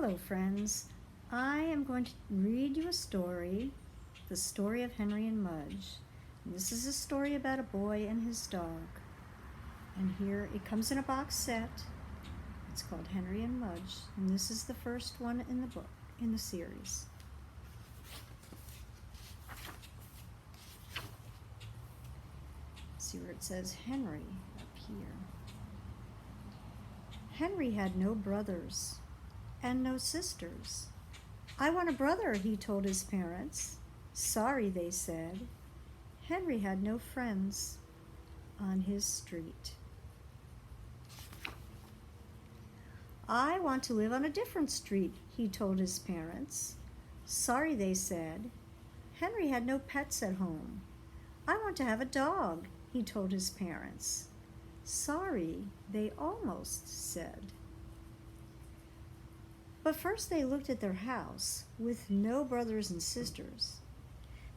Hello, friends. I am going to read you a story, the story of Henry and Mudge. This is a story about a boy and his dog. And here it comes in a box set. It's called Henry and Mudge, and this is the first one in the book, in the series. See where it says Henry up here. Henry had no brothers and no sisters. "I want a brother," he told his parents. "Sorry," they said. Henry had no friends on his street. "I want to live on a different street," he told his parents. "Sorry," they said. Henry had no pets at home. "I want to have a dog," he told his parents. "Sorry," they almost said. But first they looked at their house with no brothers and sisters.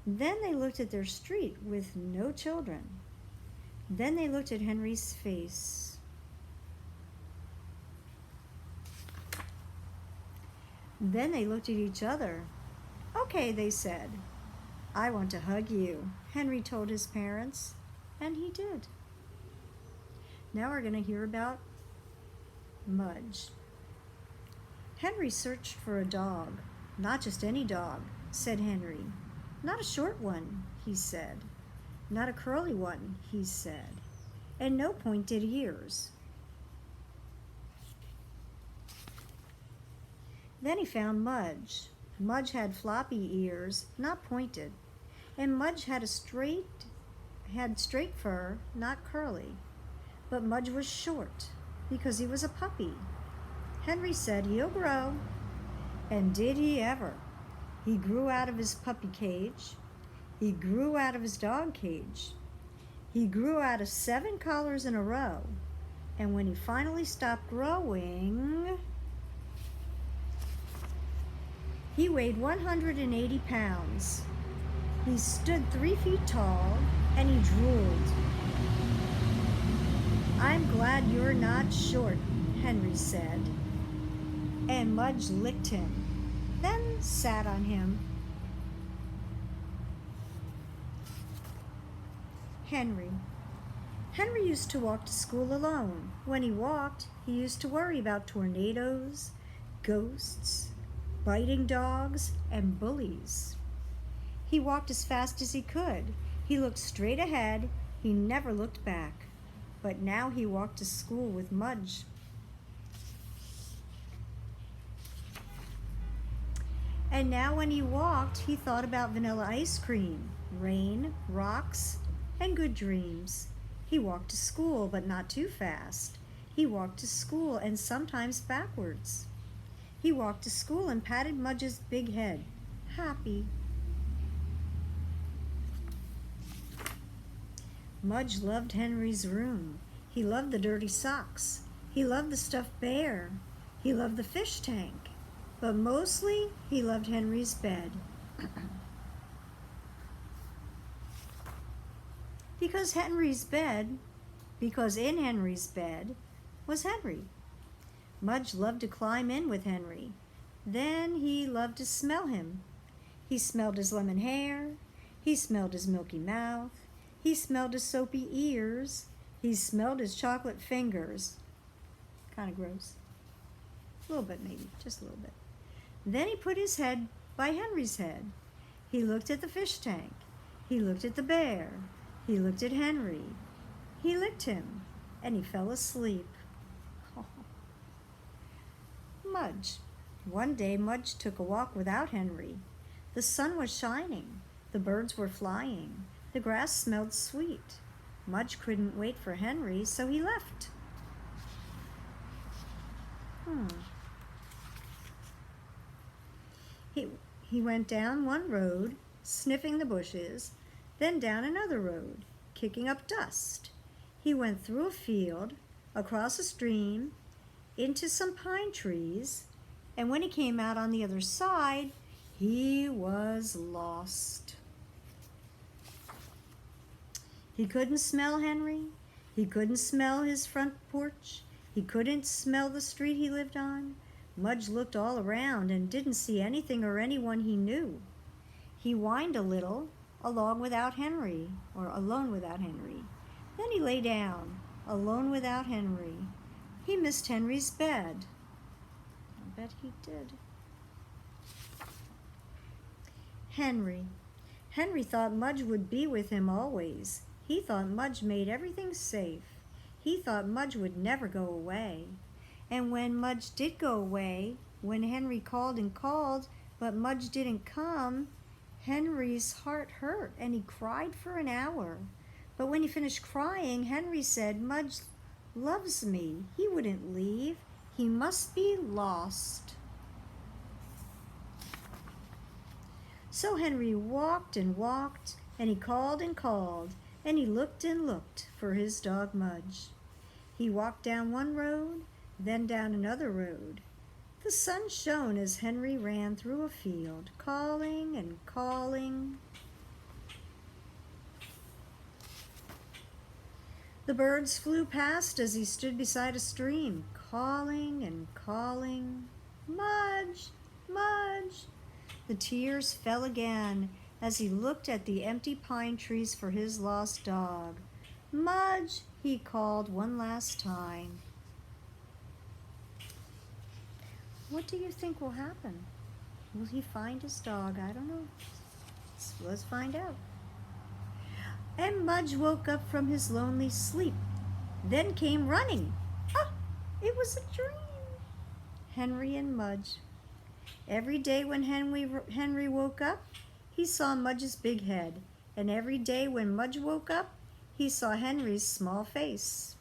Then they looked at their street with no children. Then they looked at Henry's face. Then they looked at each other. "Okay," they said. "I want to hug you," Henry told his parents, and he did. Now we're going to hear about Mudge. Henry searched for a dog. "Not just any dog," said Henry. "Not a short one," he said. "Not a curly one," he said. "And no pointed ears." Then he found Mudge. Mudge had floppy ears, not pointed. And Mudge had straight fur, not curly. But Mudge was short because he was a puppy. Henry said, "He'll grow." And did he ever? He grew out of his puppy cage. He grew out of his dog cage. He grew out of 7 collars in a row. And when he finally stopped growing, he weighed 180 pounds. He stood 3 feet tall, and he drooled. "I'm glad you're not short," Henry said. And Mudge licked him, then sat on him. Henry used to walk to school alone. When he walked, he used to worry about tornadoes, ghosts, biting dogs, and bullies. He walked as fast as he could. He looked straight ahead. He never looked back. But now he walked to school with Mudge. And now when he walked, he thought about vanilla ice cream, rain, rocks, and good dreams. He walked to school, but not too fast. He walked to school and sometimes backwards. He walked to school and patted Mudge's big head, happy. Mudge loved Henry's room. He loved the dirty socks. He loved the stuffed bear. He loved the fish tank. But mostly, he loved Henry's bed. Because in Henry's bed was Henry. Mudge loved to climb in with Henry. Then he loved to smell him. He smelled his lemon hair. He smelled his milky mouth. He smelled his soapy ears. He smelled his chocolate fingers. Kind of gross. A little bit maybe, just a little bit. Then he put his head by Henry's head. He looked at the fish tank. He looked at the bear. He looked at Henry. He licked him, and he fell asleep. Oh. Mudge. One day Mudge took a walk without Henry. The sun was shining. The birds were flying. The grass smelled sweet. Mudge couldn't wait for Henry, so he left. He went down one road, sniffing the bushes, then down another road, kicking up dust. He went through a field, across a stream, into some pine trees, and when he came out on the other side, he was lost. He couldn't smell Henry. He couldn't smell his front porch. He couldn't smell the street he lived on. Mudge looked all around and didn't see anything or anyone he knew. He whined a little, alone without Henry. Then he lay down, alone without Henry. He missed Henry's bed. I bet he did. Henry. Henry thought Mudge would be with him always. He thought Mudge made everything safe. He thought Mudge would never go away. And when Mudge did go away, when Henry called and called, but Mudge didn't come, Henry's heart hurt and he cried for an hour. But when he finished crying, Henry said, "Mudge loves me. He wouldn't leave. He must be lost." So Henry walked and walked, and he called and called, and he looked and looked for his dog Mudge. He walked down one road, then down another road. The sun shone as Henry ran through a field, calling and calling. The birds flew past as he stood beside a stream, calling and calling. "Mudge, Mudge!" The tears fell again as he looked at the empty pine trees for his lost dog. "Mudge!" he called one last time. What do you think will happen? Will he find his dog? I don't know. Let's find out. And Mudge woke up from his lonely sleep, then came running. Ah, it was a dream. Henry and Mudge. Every day when Henry woke up, he saw Mudge's big head, and every day when Mudge woke up, he saw Henry's small face.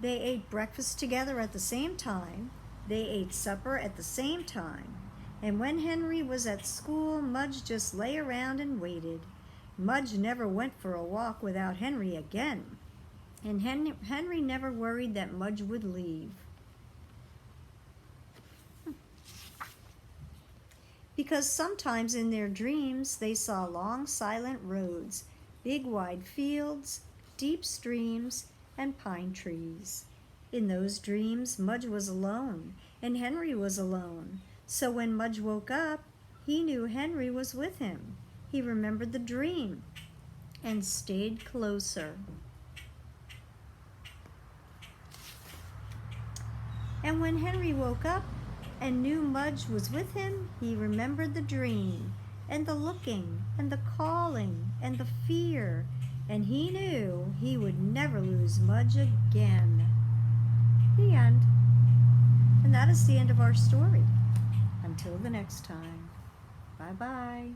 They ate breakfast together at the same time. They ate supper at the same time. And when Henry was at school, Mudge just lay around and waited. Mudge never went for a walk without Henry again. And Henry never worried that Mudge would leave. Because sometimes in their dreams they saw long silent roads, big wide fields, deep streams, and pine trees. In those dreams, Mudge was alone, and Henry was alone. So when Mudge woke up, he knew Henry was with him. He remembered the dream and stayed closer. And when Henry woke up and knew Mudge was with him, he remembered the dream and the looking and the calling and the fear, and he knew he would never lose Mudge again. The end. And that is the end of our story. Until the next time. Bye-bye.